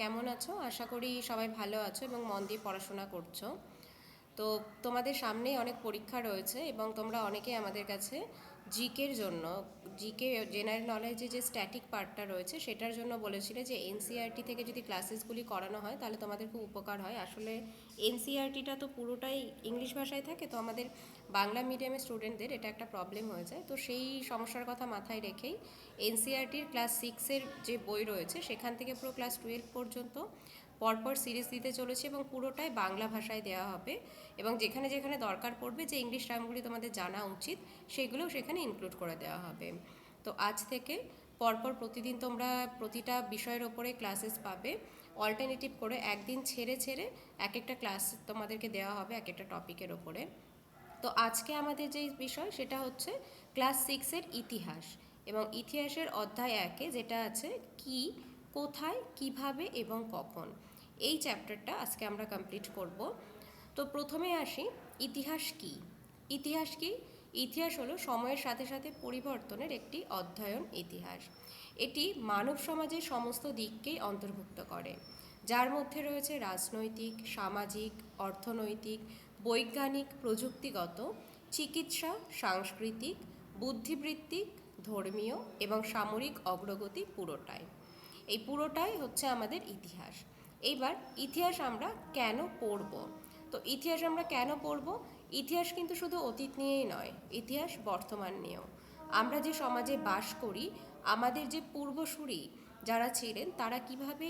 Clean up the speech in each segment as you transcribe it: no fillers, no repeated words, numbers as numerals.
কেমন আছো? আশা করি সবাই ভালো আছো এবং মন দিয়ে পড়াশোনা করছো। তো তোমাদের সামনেই অনেক পরীক্ষা রয়েছে এবং তোমরা অনেকেই আমাদের কাছে জিকের জন্য, জিকে জেনারেল নলেজে যে স্ট্যাটিক পার্টটা রয়েছে সেটার জন্য বলেছিলে যে এনসিইআরটি থেকে যদি ক্লাসেসগুলি করানো হয় তাহলে তোমাদের খুব উপকার হয়। আসলে এনসিইআরটিটা তো পুরোটাই ইংলিশ ভাষায় থাকে, তো আমাদের বাংলা মিডিয়ামের স্টুডেন্টদের এটা একটা প্রবলেম হয়ে যায়। তো সেই সমস্যার কথা মাথায় রেখেই এনসিইআরটির ক্লাস সিক্সের যে বই রয়েছে সেখান থেকে পুরো ক্লাস 12 পর্যন্ত পরপর সিরিজ দিতে চলেছে এবং পুরোটাই বাংলা ভাষায় দেওয়া হবে এবং যেখানে যেখানে দরকার পড়বে যে ইংলিশ টার্মগুলি তোমাদের জানা উচিত সেগুলোও সেখানে ইনক্লুড করে দেওয়া হবে। তো আজ থেকে পরপর প্রতিদিন তোমরা প্রতিটা বিষয়ের ওপরে ক্লাসেস পাবে, অল্টারনেটিভ করে একদিন ছেড়ে ছেড়ে এক একটা ক্লাস তোমাদেরকে দেওয়া হবে এক একটা টপিকের ওপরে। তো আজকে আমাদের যে বিষয় সেটা হচ্ছে ক্লাস সিক্সের ইতিহাস এবং ইতিহাসের অধ্যায় একে যেটা আছে কি, কোথায়, কিভাবে এবং কখন। এই চ্যাপ্টারটা আজকে আমরা কমপ্লিট করব। তো প্রথমে আসি, ইতিহাস কি? ইতিহাস কি? ইতিহাস হলো সময়ের সাথে সাথে পরিবর্তনের একটি অধ্যয়ন ইতিহাস। এটি মানব সমাজের সমস্ত দিককেই অন্তর্ভুক্ত করে, যার মধ্যে রয়েছে রাজনৈতিক, সামাজিক, অর্থনৈতিক, বৈজ্ঞানিক, প্রযুক্তিগত, চিকিৎসা, সাংস্কৃতিক, বুদ্ধিবৃত্তিক, ধর্মীয় এবং সামরিক অগ্রগতি পুরোটাই। এই পুরোটাই হচ্ছে আমাদের ইতিহাস। এইবার ইতিহাস আমরা কেন পড়ব? তো ইতিহাস আমরা কেন পড়ব? ইতিহাস কিন্তু শুধু অতীত নিয়েই নয়, ইতিহাস বর্তমান নিয়েও। আমরা যে সমাজে বাস করি, আমাদের যে পূর্বসূরি যারা ছিলেন তারা কিভাবে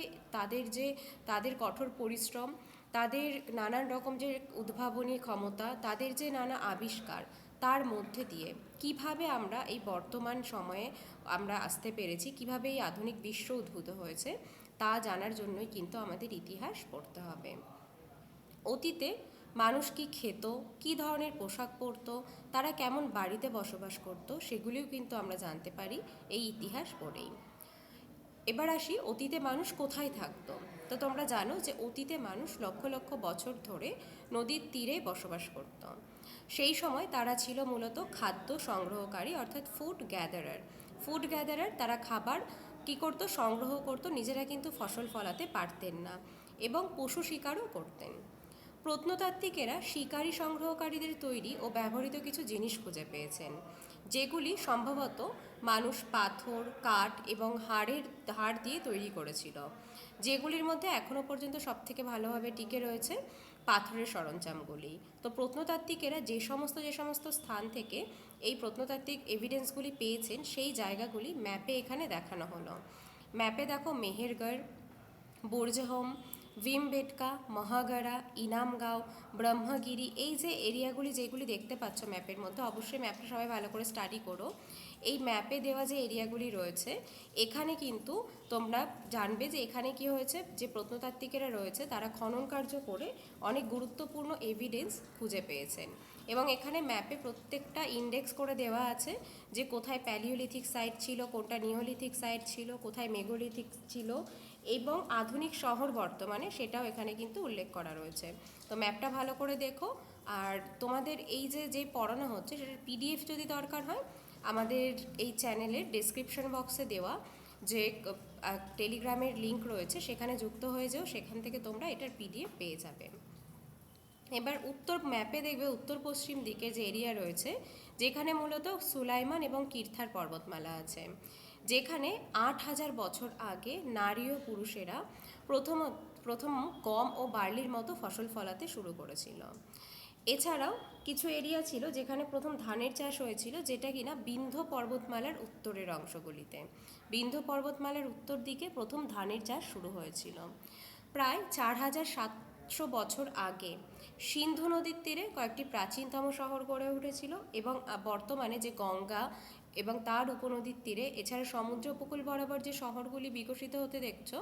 তাদের কঠোর পরিশ্রম, তাদের নানান রকম যে উদ্ভাবনী ক্ষমতা, তাদের যে নানা আবিষ্কার, তার মধ্যে দিয়ে কিভাবে আমরা এই বর্তমান সময়ে আমরা আসতে পেরেছি, কিভাবে এই আধুনিক বিশ্ব উদ্ভূত হয়েছে, তা জানার জন্যই কিন্তু আমাদের ইতিহাস পড়তে হবে। অতীতে মানুষ কি খেত, কী ধরনের পোশাক পরতো, তারা কেমন বাড়িতে বসবাস করত, সেগুলিও কিন্তু আমরা জানতে পারি এই ইতিহাস পড়েই। এবার আসি, অতীতে মানুষ কোথায় থাকতো? তো তোমরা জানো যে অতীতে মানুষ লক্ষ লক্ষ বছর ধরে নদীর তীরে বসবাস করত। সেই সময় তারা ছিল মূলত খাদ্য সংগ্রহকারী, অর্থাৎ ফুড গ্যাদারার। ফুড গ্যাদারার, তারা খাবার কী করতো? সংগ্রহ করতো, নিজেরা কিন্তু ফসল ফলাতে পারতেন না এবং পশু শিকারও করতেন। প্রত্নতাত্ত্বিকেরা শিকারী সংগ্রহকারীদের তৈরি ও ব্যবহৃত কিছু জিনিস খুঁজে পেয়েছেন, যেগুলি সম্ভবত মানুষ পাথর, কাঠ এবং হাড় দিয়ে তৈরি করেছিল, যেগুলির মধ্যে এখনও পর্যন্ত সবথেকে ভালোভাবে টিকে রয়েছে পাথরের সরঞ্জামগুলি। তো প্রত্নতাত্ত্বিকেরা যে সমস্ত স্থান থেকে এই প্রত্নতাত্ত্বিক এভিডেন্সগুলি পেয়েছেন সেই জায়গাগুলি ম্যাপে এখানে দেখানো হলো। ম্যাপে দেখো মেহেরগড়, বুর্জহোম, ভীমবেটকা, মহাগড়া, ইনামগাঁও, ব্রহ্মগিরি, এই যে এরিয়াগুলি যেগুলি দেখতে পাচ্ছ ম্যাপের মধ্যে, অবশ্যই ম্যাপটা সবাই ভালো করে স্টাডি করো। এই ম্যাপে দেওয়া যে এরিয়াগুলি রয়েছে এখানে কিন্তু তোমরা জানবে যে এখানে কি হয়েছে, যে প্রত্নতাত্ত্বিকেরা রয়েছে তারা খনন কার্য করে অনেক গুরুত্বপূর্ণ এভিডেন্স খুঁজে পেয়েছেন এবং এখানে ম্যাপে প্রত্যেকটা ইন্ডেক্স করে দেওয়া আছে যে কোথায় প্যালিওলিথিক সাইট ছিল, কোনটা নিওলিথিক সাইট ছিল, কোথায় মেগোলিথিক ছিল এবং আধুনিক শহর বর্তমানে, সেটাও এখানে কিন্তু উল্লেখ করা রয়েছে। তো ম্যাপটা ভালো করে দেখো। আর তোমাদের এই যে পড়ানো হচ্ছে সেটার পিডিএফ যদি দরকার হয়, আমাদের এই চ্যানেলের ডেসক্রিপশন বক্সে দেওয়া যে টেলিগ্রামের লিঙ্ক রয়েছে সেখানে যুক্ত হয়ে যাও, সেখান থেকে তোমরা এটার পিডিএফ পেয়ে যাবে। এবার উত্তর ম্যাপে দেখবে উত্তর পশ্চিম দিকে যে এরিয়া রয়েছে যেখানে মূলত সুলাইমান এবং কির্থার পর্বতমালা আছে, যেখানে ৮,০০০ বছর আগে নারী ও পুরুষেরা প্রথম গম ও বার্লির মতো ফসল ফলাতে শুরু করেছিল। এছাড়াও কিছু এরিয়া ছিল যেখানে প্রথম ধানের চাষ হয়েছিল, যেটা কিনা বিন্ধ্য পর্বতমালার উত্তরের অংশগুলিতে। বিন্ধ্য পর্বতমালার উত্তর দিকে প্রথম ধানের চাষ শুরু হয়েছিল। প্রায় ৪,৭০০ বছর আগে সিন্ধু নদীর তীরে কয়েকটি প্রাচীনতম শহর গড়ে উঠেছিল এবং বর্তমানে যে গঙ্গা এবং তার উপনদীর তীরে, এছাড়া সমুদ্র উপকূল বরাবর যে শহরগুলি বিকশিত হতে দেখছো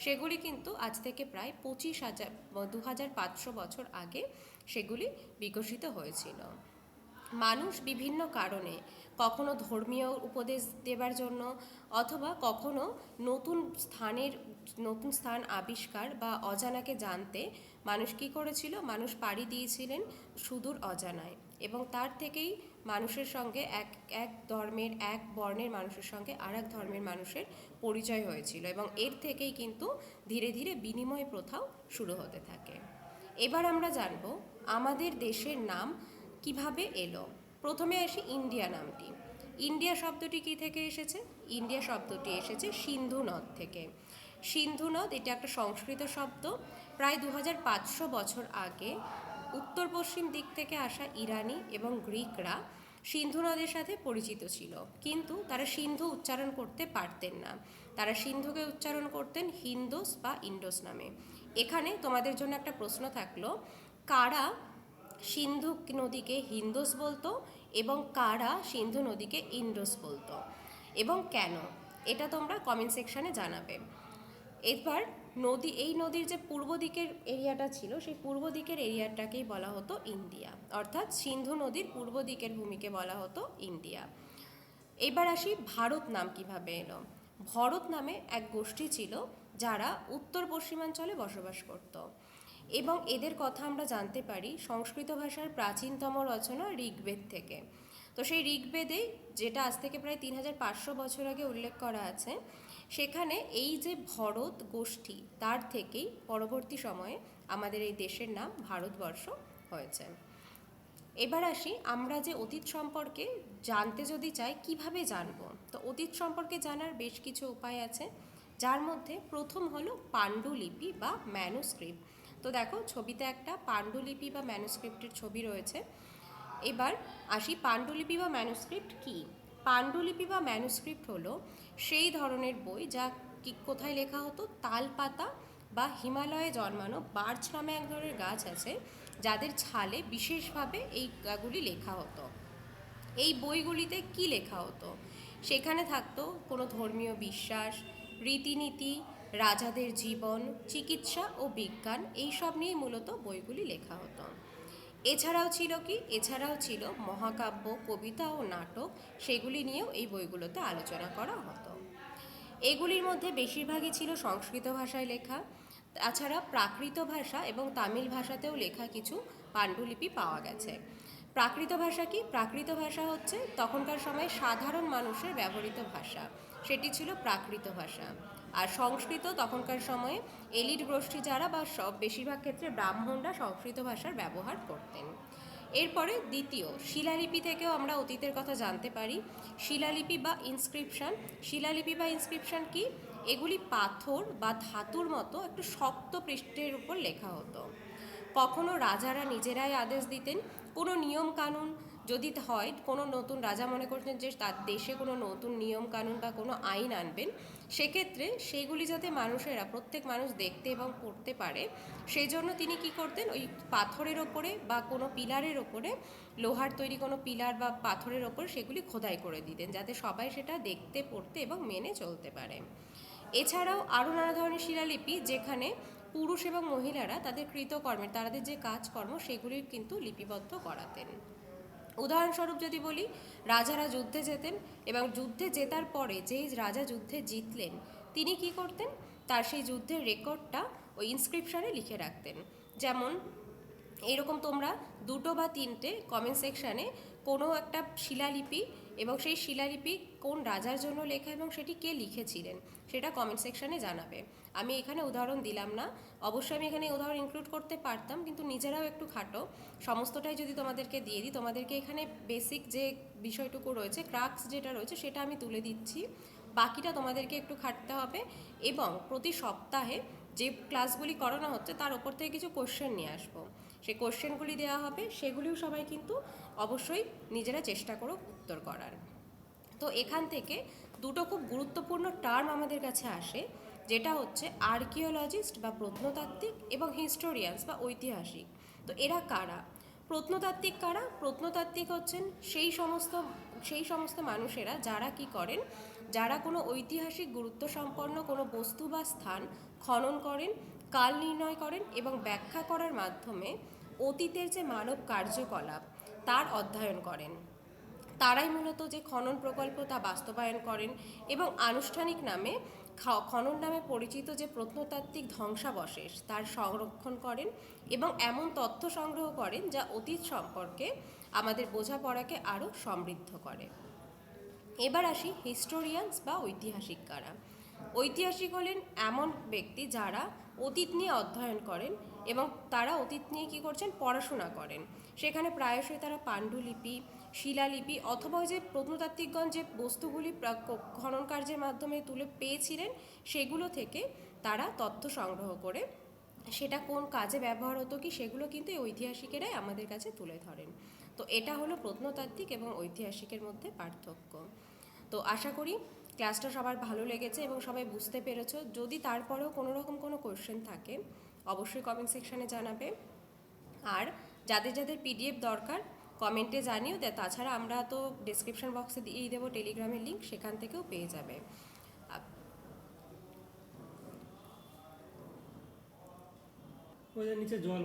সেগুলি কিন্তু আজ থেকে প্রায় ২,৫০০ বছর আগে সেগুলি বিকশিত হয়েছিল। মানুষ বিভিন্ন কারণে, কখনো ধর্মীয় উপদেশ দেবার জন্য অথবা কখনো নতুন স্থান আবিষ্কার বা অজানাকে জানতে মানুষ কী করেছিল? মানুষ পাড়ি দিয়েছিলেন সুদূর অজানায় এবং তার থেকেই মানুষের সঙ্গে এক এক ধর্মের এক বর্ণের মানুষের সঙ্গে আর এক ধর্মের মানুষের পরিচয় হয়েছিল এবং এর থেকেই কিন্তু ধীরে ধীরে বিনিময় প্রথাও শুরু হতে থাকে। এবার আমরা জানব আমাদের দেশের নাম কিভাবে এলো। প্রথমে আসি ইন্ডিয়া নামটি। ইন্ডিয়া শব্দটি কি থেকে এসেছে? ইন্ডিয়া শব্দটি এসেছে সিন্ধু নদ থেকে। সিন্ধু নদ এটা একটা সংস্কৃত শব্দ। প্রায় 2500 বছর আগে উত্তর পশ্চিম দিক থেকে আসা ইরানি এবং গ্রিকরা সিন্ধু নদের সাথে পরিচিত ছিল, কিন্তু তারা সিন্ধু উচ্চারণ করতে পারতেন না। তারা সিন্ধুকে উচ্চারণ করতেন হিন্দোস বা ইন্ডোস নামে। এখানে তোমাদের জন্য একটা প্রশ্ন থাকলো, কারা সিন্ধু নদীকে হিন্দোস বলতো এবং কারা সিন্ধু নদীকে ইন্ডোস বলতো এবং কেন? এটা তোমরা কমেন্ট সেকশানে জানাবে। এবার এই নদীর যে পূর্ব দিকের এরিয়াটা ছিল, সেই পূর্ব দিকের এরিয়াটাকেই বলা হতো ইন্ডিয়া, অর্থাৎ সিন্ধু নদীর পূর্ব দিকের ভূমিকে বলা হতো ইন্ডিয়া। এবার আসি ভারত নাম কিভাবে এলো। ভরত নামে এক গোষ্ঠী ছিল যারা উত্তর পশ্চিমাঞ্চলে বসবাস করত এবং এদের কথা আমরা জানতে পারি সংস্কৃত ভাষার প্রাচীনতম রচনা ঋগ্বেদ থেকে। তো সেই ঋগ্বেদে, যেটা আজ থেকে প্রায় 3500 বছর আগে উল্লেখ করা আছে, সেখানে এই যে ভরত গোষ্ঠী, তার থেকেই পরবর্তী সময়ে আমাদের এই দেশের নাম ভারতবর্ষ হয়েছে। এবার আসি, আমরা যে অতীত সম্পর্কে জানতে যদি চাই কিভাবে জানব, তো অতীত সম্পর্কে জানার বেশ কিছু উপায় আছে, যার মধ্যে প্রথম হলো পাণ্ডুলিপি বা ম্যানুস্ক্রিপ্ট। তো দেখো ছবিতে একটা পাণ্ডুলিপি বা ম্যানুস্ক্রিপ্টের ছবি রয়েছে। এবার আসি, পাণ্ডুলিপি বা ম্যানুস্ক্রিপ্ট কী? পাণ্ডুলিপি বা ম্যানুস্ক্রিপ্ট হলো সেই ধরনের বই যা কোথায় লেখা হতো? তালপাতা বা হিমালয়ে জন্মানো বার্চ নামে এক ধরনের গাছ আছে, যাদের ছালে বিশেষভাবে এইগুলি লেখা হতো। এই বইগুলিতে কি লেখা হতো? সেখানে থাকতো কোনো ধর্মীয় বিশ্বাস, রীতিনীতি, রাজাদের জীবন, চিকিৎসা ও বিজ্ঞান, এইসব নিয়ে মূলত বইগুলি লেখা হতো। এছাড়াও ছিল কি? এছাড়াও ছিল মহাকাব্য, কবিতা ও নাটক, সেগুলি নিয়েও এই বইগুলোতে আলোচনা করা হতো। এগুলির মধ্যে বেশিরভাগই ছিল সংস্কৃত ভাষায় লেখা। তাছাড়া প্রাকৃত ভাষা এবং তামিল ভাষাতেও লেখা কিছু পাণ্ডুলিপি পাওয়া গেছে। প্রাকৃত ভাষা কি? প্রাকৃত ভাষা হচ্ছে তখনকার সময়ে সাধারণ মানুষের ব্যবহৃত ভাষা, সেটি ছিল প্রাকৃত ভাষা। আর সংস্কৃত তখনকার সময়ে এলিট গোষ্ঠী যারা বা বেশিরভাগ ক্ষেত্রে ব্রাহ্মণরা সংস্কৃত ভাষার ব্যবহার করতেন। এরপরে দ্বিতীয়, শিলালিপি থেকেও আমরা অতীতের কথা জানতে পারি। শিলালিপি বা ইনস্ক্রিপশন। শিলালিপি বা ইনস্ক্রিপশন কি? এগুলি পাথর বা ধাতুর মতো একটু শক্ত পৃষ্ঠের উপর লেখা হতো। কখনো রাজারা নিজেরাই আদেশ দিতেন। কোনো নিয়ম কানুন যদি হয়, কোনো নতুন রাজা মনে করতেন যে তার দেশে কোনো নতুন নিয়ম কানুন বা কোনো আইন আনবেন, সেক্ষেত্রে সেইগুলি যাতে প্রত্যেক মানুষ দেখতে এবং পড়তে পারে, সেই জন্য তিনি কি করতেন? ওই পাথরের ওপরে বা কোনো পিলারের ওপরে, লোহার তৈরি কোনো পিলার বা পাথরের ওপর সেগুলি খোদাই করে দিতেন, যাতে সবাই সেটা দেখতে, পড়তে এবং মেনে চলতে পারে। এছাড়াও আরও নানা ধরনের শিলালিপি, যেখানে পুরুষ এবং মহিলারা তাদের কৃতকর্মের, তাদের যে কাজকর্ম, সেগুলির কিন্তু লিপিবদ্ধ করাতেন। উদাহরণস্বরূপ যদি বলি, রাজারা যুদ্ধে যেতেন এবং যুদ্ধে জেতার পরে যেই রাজা যুদ্ধে জিতলেন, তিনি কি করতেন? তার সেই যুদ্ধের রেকর্ডটা ওই ইনস্ক্রিপশনে লিখে রাখতেন। যেমন এরকম তোমরা 2 বা 3টে কমেন্ট সেকশানে কোনো একটা শিলালিপি এবং সেই শিলালিপি কোন রাজার জন্য লেখা এবং সেটি কে লিখেছিলেন, সেটা কমেন্ট সেকশানে জানাবে। আমি এখানে উদাহরণ দিলাম না, অবশ্যই আমি এখানে উদাহরণ ইনক্লুড করতে পারতাম, কিন্তু নিজেরাও একটু খাটো। সমস্তটাই যদি তোমাদেরকে দিয়ে দিই, তোমাদেরকে এখানে বেসিক যে বিষয়টুকু রয়েছে, ক্রাক্স যেটা রয়েছে, সেটা আমি তুলে দিচ্ছি, বাকিটা তোমাদেরকে একটু খাটতে হবে। এবং প্রতি সপ্তাহে যে ক্লাসগুলি করানো হচ্ছে তার ওপর থেকে কিছু কোশ্চেন নিয়ে আসবো, সেই কোশ্চেনগুলি দেওয়া হবে, সেগুলিও সবাই কিন্তু অবশ্যই নিজেরা চেষ্টা করো উত্তর করার। তো এখান থেকে দুটো খুব গুরুত্বপূর্ণ টার্ম আমাদের কাছে আসে, যেটা হচ্ছে আর্কিওলজিস্ট বা প্রত্নতাত্ত্বিক এবং হিস্টোরিয়ানস বা ঐতিহাসিক। তো এরা কারা? প্রত্নতাত্ত্বিক কারা? প্রত্নতাত্ত্বিক হচ্ছেন সেই সমস্ত মানুষেরা যারা কি করেন, যারা কোনো ঐতিহাসিক গুরুত্ব সম্পন্ন কোনো বস্তু বা স্থান খনন করেন, কাল নির্ণয় করেন এবং ব্যাখ্যা করার মাধ্যমে অতীতের যে মানব কার্যকলাপ তার অধ্যয়ন করেন। তারাই মূলত যে খনন প্রকল্প তা বাস্তবায়ন করেন এবং আনুষ্ঠানিক নামে খনন নামে পরিচিত যে প্রত্নতাত্ত্বিক ধ্বংসাবশেষ তার সংরক্ষণ করেন এবং এমন তথ্য সংগ্রহ করেন যা অতীত সম্পর্কে আমাদের বোঝাপড়াকে আরও সমৃদ্ধ করে। এবার আসি হিস্টোরিয়ানস বা ঐতিহাসিক কারা। ঐতিহাসিক হলেন এমন ব্যক্তি যারা অতীত নিয়ে অধ্যয়ন করেন এবং তারা অতীত নিয়ে কী করছেন, পড়াশোনা করেন। সেখানে প্রায়শই তারা পাণ্ডুলিপি, শিলালিপি অথবা ওই যে প্রত্নতাত্ত্বিকগণ যে বস্তুগুলি খনন কার্যের মাধ্যমে তুলে পেয়েছিলেন সেগুলো থেকে তারা তথ্য সংগ্রহ করে সেটা কোন কাজে ব্যবহার হতো কি সেগুলো কিন্তু এই ঐতিহাসিকেরাই আমাদের কাছে তুলে ধরেন। তো এটা হলো প্রত্নতাত্ত্বিক এবং ঐতিহাসিকের মধ্যে পার্থক্য। তো আশা করি ক্লাসটা সবার ভালো লেগেছে এবং সবাই বুঝতে পেরেছো। যদি তারপরেও কোনো রকম কোনো কোয়েশ্চেন থাকে অবশ্যই কমেন্ট সেকশানে জানাবে। আর যাদের যাদের পিডিএফ দরকার কমেন্টে জানিও। তাছাড়া আমরা তো ডেসক্রিপশন বক্সে দিয়েই দেবো টেলিগ্রামের লিঙ্ক, সেখান থেকেও পেয়ে যাবে। ওই যে নিচে জল